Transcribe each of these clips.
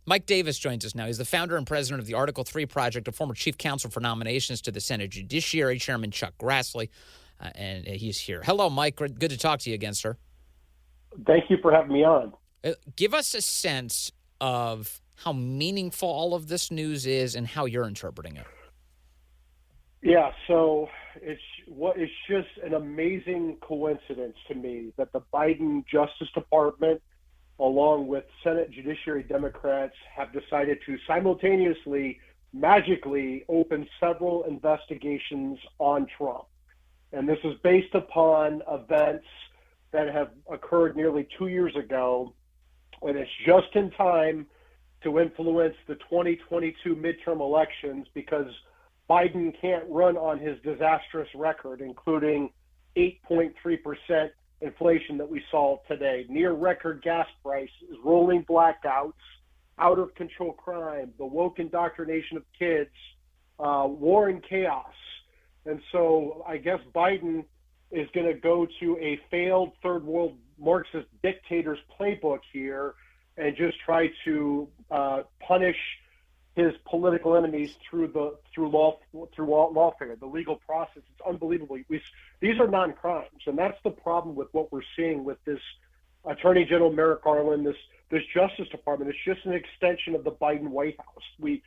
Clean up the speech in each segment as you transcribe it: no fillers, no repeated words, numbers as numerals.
Mike Davis joins us now. He's the founder and president of the Article 3 Project, a former chief counsel for nominations to the Senate Judiciary, Chairman Chuck Grassley, and he's here. Hello, Mike. Good to talk to you again, sir. Thank you for having me on. Give us a sense of how meaningful all of this news is and how you're interpreting it. Yeah, so it's just an amazing coincidence to me that the Biden Justice Department, along with Senate Judiciary Democrats, have decided to simultaneously, magically open several investigations on Trump. And this is based upon events that have occurred nearly 2 years ago, and it's just in time to influence the 2022 midterm elections because Biden can't run on his disastrous record, including 8.3% inflation that we saw today, near record gas prices, rolling blackouts, out of control crime, the woke indoctrination of kids, war and chaos. And so I guess Biden is going to go to a failed third world Marxist dictator's playbook here and just try to punish his political enemies through lawfare, the legal process. It's unbelievable. These are non-crimes, and that's the problem with what we're seeing with this Attorney General Merrick Garland, this Justice Department. It's just an extension of the Biden White House. We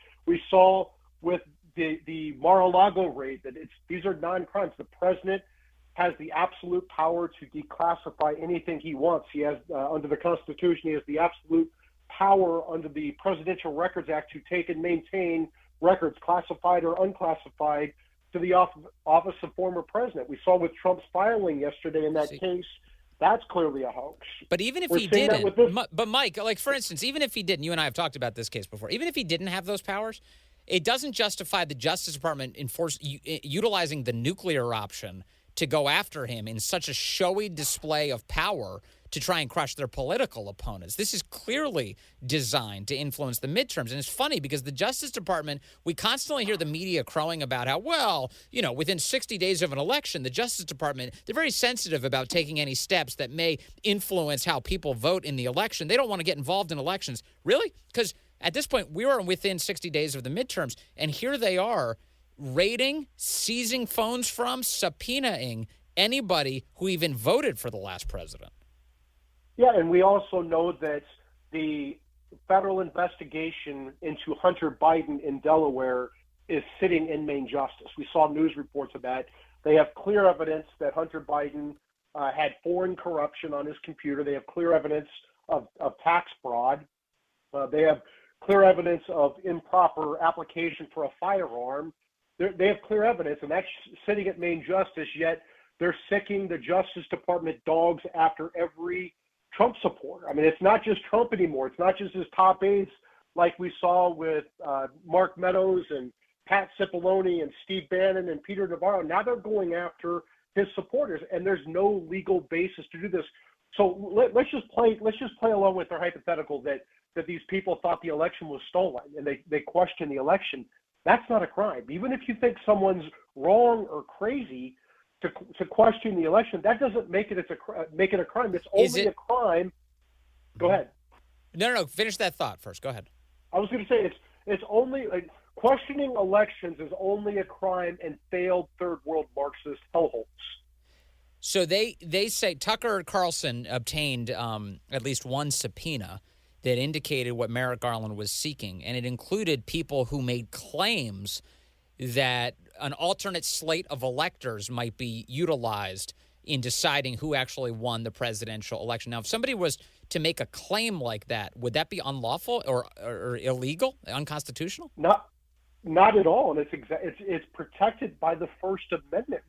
saw with the Mar-a-Lago raid that these are non-crimes. The president has the absolute power to declassify anything he wants. He has, under the Constitution, he has the absolute power under the Presidential Records Act to take and maintain records, classified or unclassified, to the office of former president. We saw with Trump's filing yesterday in that case, that's clearly a hoax. But even if he didn't, but Mike, like for instance, even if he didn't, you and I have talked about this case before, even if he didn't have those powers, it doesn't justify the Justice Department utilizing the nuclear option to go after him in such a showy display of power to try and crush their political opponents. This is clearly designed to influence the midterms. And it's funny because the Justice Department, we constantly hear the media crowing about how, well, you know, within 60 days of an election, the Justice Department, they're very sensitive about taking any steps that may influence how people vote in the election. They don't want to get involved in elections. Really? Because at this point, we are within 60 days of the midterms, and here they are raiding, seizing phones from, subpoenaing anybody who even voted for the last president. Yeah, and we also know that the federal investigation into Hunter Biden in Delaware is sitting in Main Justice. We saw news reports of that. They have clear evidence that Hunter Biden had foreign corruption on his computer. They have clear evidence of tax fraud. They have clear evidence of improper application for a firearm. They have clear evidence, and that's sitting at Main Justice, yet they're sicking the Justice Department dogs after every Trump supporter. I mean, it's not just Trump anymore. It's not just his top aides like we saw with Mark Meadows and Pat Cipollone and Steve Bannon and Peter Navarro. Now they're going after his supporters, and there's no legal basis to do this. So let's just play along with their hypothetical that these people thought the election was stolen and they questioned the election. That's not a crime. Even if you think someone's wrong or crazy to question the election, that doesn't make it a crime. It's only a crime. Go ahead. No. Finish that thought first. Go ahead. I was going to say it's only questioning elections is only a crime in failed third world Marxist hellholes. So they say Tucker Carlson obtained at least one subpoena that indicated what Merrick Garland was seeking, and it included people who made claims that an alternate slate of electors might be utilized in deciding who actually won the presidential election. Now, if somebody was to make a claim like that, would that be unlawful or illegal, unconstitutional? Not at all, and it's protected by the First Amendment.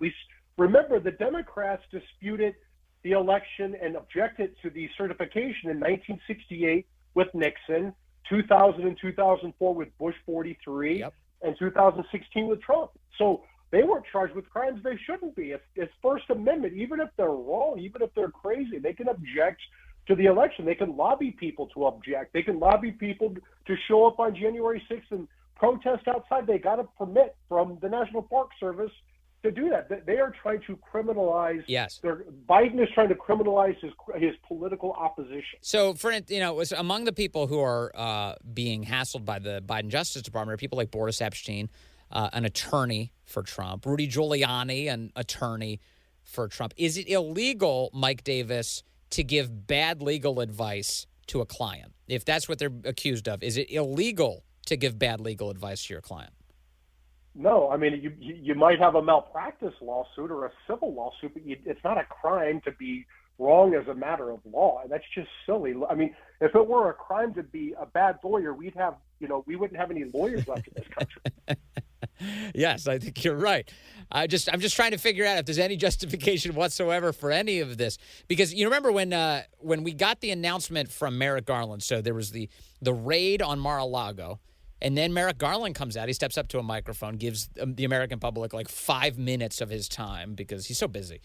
Remember, the Democrats disputed the election and objected to the certification in 1968 with Nixon, 2000 and 2004 with Bush 43, and 2016 with Trump. So they weren't charged with crimes they shouldn't be. It's First Amendment. Even if they're wrong, even if they're crazy, they can object to the election. They can lobby people to object. They can lobby people to show up on January 6th and protest outside. They got a permit from the National Park Service to do that. They are trying to criminalize. Yes. Biden is trying to criminalize his political opposition. So, among the people who are being hassled by the Biden Justice Department are people like Boris Epstein, an attorney for Trump, Rudy Giuliani, an attorney for Trump. Is it illegal, Mike Davis, to give bad legal advice to a client? If that's what they're accused of, is it illegal to give bad legal advice to your client? No, I mean, you might have a malpractice lawsuit or a civil lawsuit, but it's not a crime to be wrong as a matter of law. That's just silly. I mean, if it were a crime to be a bad lawyer, we wouldn't have any lawyers left in this country. Yes, I think you're right. I'm just trying to figure out if there's any justification whatsoever for any of this, because you remember when we got the announcement from Merrick Garland. So there was the raid on Mar-a-Lago. And then Merrick Garland comes out. He steps up to a microphone, gives the American public like 5 minutes of his time because he's so busy.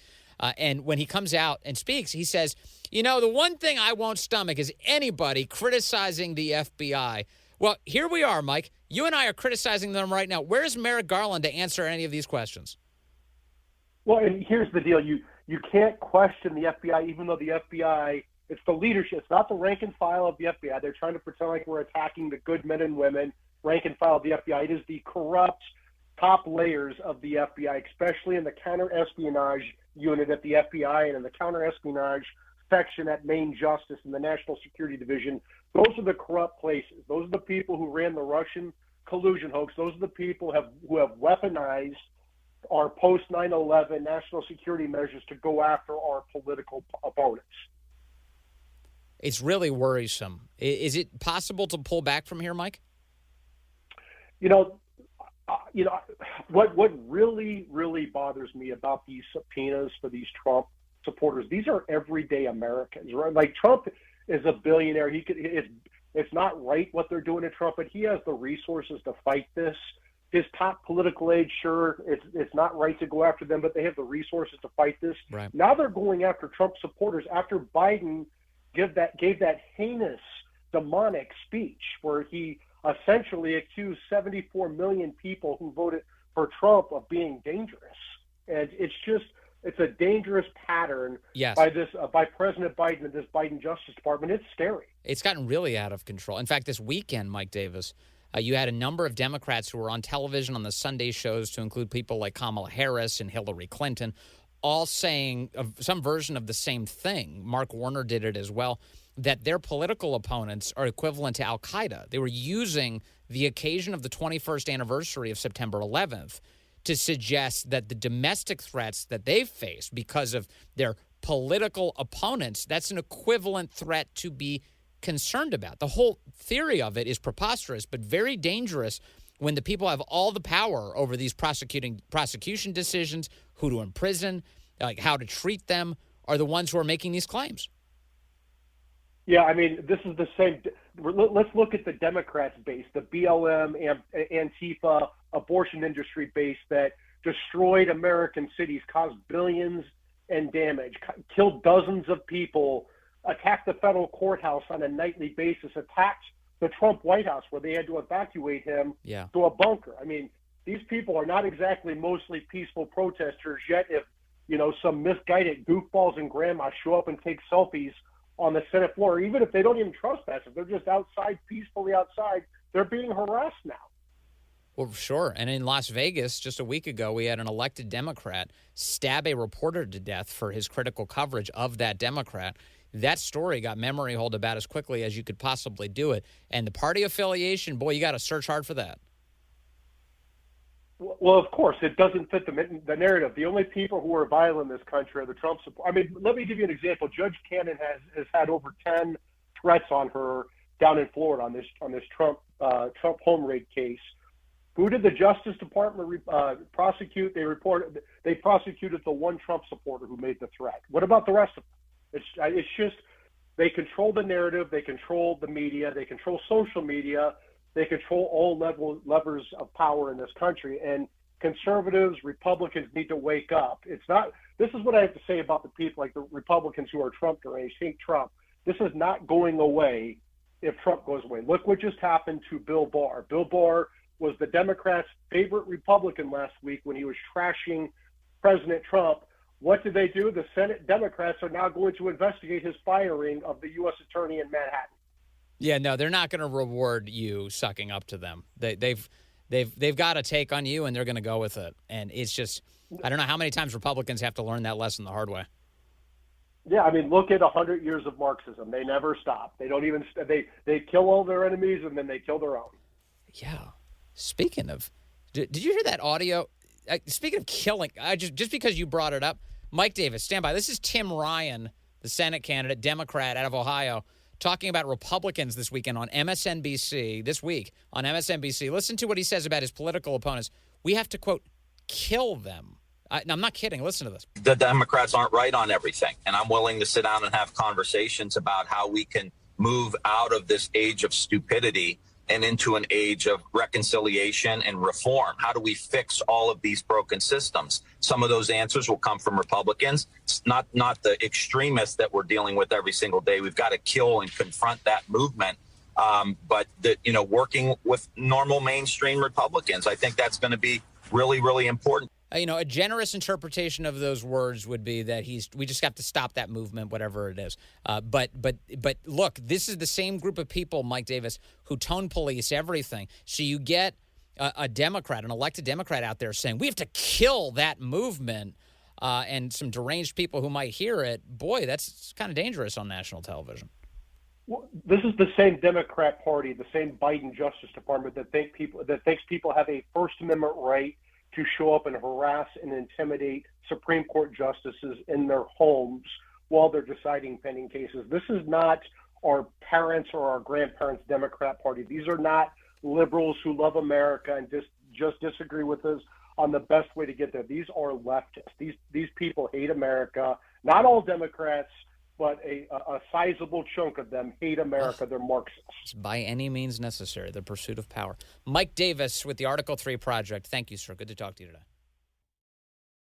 And when he comes out and speaks, he says, the one thing I won't stomach is anybody criticizing the FBI. Well, here we are, Mike. You and I are criticizing them right now. Where's Merrick Garland to answer any of these questions? Well, and here's the deal. You can't question the FBI, even though the FBI, it's the leadership. It's not the rank and file of the FBI. They're trying to pretend like we're attacking the good men and women rank and file of the FBI. It is the corrupt top layers of the FBI, especially in the counter-espionage unit at the FBI and in the counter-espionage section at Main Justice in the National Security Division. Those are the corrupt places. Those are the people who ran the Russian collusion hoax. Those are the people who have weaponized our post-9/11 national security measures to go after our political opponents. It's really worrisome. Is it possible to pull back from here, Mike? What really, really bothers me about these subpoenas for these Trump supporters, these are everyday Americans, right? Like, Trump is a billionaire. It's not right what they're doing to Trump, but he has the resources to fight this. His top political aide, sure, it's not right to go after them, but they have the resources to fight this. Right. Now they're going after Trump supporters after Biden gave that heinous, demonic speech where he essentially accused 74 million people who voted for Trump of being dangerous. And it's a dangerous pattern. Yes. by President Biden and this Biden Justice Department. It's scary. It's gotten really out of control. In fact, this weekend, Mike Davis, you had a number of Democrats who were on television on the Sunday shows, to include people like Kamala Harris and Hillary Clinton, all saying some version of the same thing. Mark Warner did it as well, that their political opponents are equivalent to al-Qaeda. They were using the occasion of the 21st anniversary of September 11th to suggest that the domestic threats that they've faced because of their political opponents, that's an equivalent threat to be concerned about. The whole theory of it is preposterous, but very dangerous when the people have all the power over these prosecution decisions, who to imprison, like how to treat them, are the ones who are making these claims. Yeah, I mean, this is the same. Let's look at the Democrats' base, the BLM, Antifa, abortion industry base that destroyed American cities, caused billions in damage, killed dozens of people, attacked the federal courthouse on a nightly basis, attacked the Trump White House where they had to evacuate him to a bunker. I mean, these people are not exactly mostly peaceful protesters, yet if, some misguided goofballs and grandmas show up and take selfies on the Senate floor, even if they don't even trespass, if they're just outside, peacefully outside, they're being harassed now. Well, sure. And in Las Vegas, just a week ago, we had an elected Democrat stab a reporter to death for his critical coverage of that Democrat. That story got memory hold about as quickly as you could possibly do it. And the party affiliation, boy, you got to search hard for that. Well, of course, it doesn't fit the narrative. The only people who are violent in this country are the Trump supporters. I mean, let me give you an example. Judge Cannon has had over 10 threats on her down in Florida on this Trump home raid case. Who did the Justice Department prosecute? They prosecuted the one Trump supporter who made the threat. What about the rest of them? It's just they control the narrative, they control the media, they control social media. They control all levers of power in this country, and conservatives, Republicans need to wake up. This is what I have to say about the people like the Republicans who are Trump deranged, hate Trump. This is not going away if Trump goes away. Look what just happened to Bill Barr. Bill Barr was the Democrats' favorite Republican last week when he was trashing President Trump. What did they do? The Senate Democrats are now going to investigate his firing of the U.S. attorney in Manhattan. Yeah, no, they're not going to reward you sucking up to them. They've got a take on you, and they're going to go with it. And it's just, I don't know how many times Republicans have to learn that lesson the hard way. Yeah, I mean, look at 100 years of Marxism. They never stop. They don't even they kill all their enemies and then they kill their own. Yeah. Speaking of, did you hear that audio? Speaking of killing, just because you brought it up, Mike Davis, stand by. This is Tim Ryan, the Senate candidate, Democrat out of Ohio, talking about Republicans this weekend on MSNBC, this week on MSNBC. Listen to what he says about his political opponents. We have to, quote, kill them. I'm not kidding. Listen to this. The Democrats aren't right on everything, and I'm willing to sit down and have conversations about how we can move out of this age of stupidity and into an age of reconciliation and reform. How do we fix all of these broken systems? Some of those answers will come from Republicans. It's not the extremists that we're dealing with every single day. We've got to kill and confront that movement. But working with normal mainstream Republicans, I think that's going to be really, really important. A generous interpretation of those words would be that we just have to stop that movement, whatever it is. But look, this is the same group of people, Mike Davis, who tone police everything. So you get a Democrat, an elected Democrat out there saying, we have to kill that movement, and some deranged people who might hear it. Boy, that's kind of dangerous on national television. Well, this is the same Democrat Party, the same Biden Justice Department that thinks people have a First Amendment right to show up and harass and intimidate Supreme Court justices in their homes while they're deciding pending cases. This is not our parents' or our grandparents' Democrat Party. These are not liberals who love America and just disagree with us on the best way to get there. These are leftists. These people hate America. Not all Democrats, but a sizable chunk of them hate America. They're Marxists. By any means necessary, the pursuit of power. Mike Davis with the Article 3 Project. Thank you, sir. Good to talk to you today.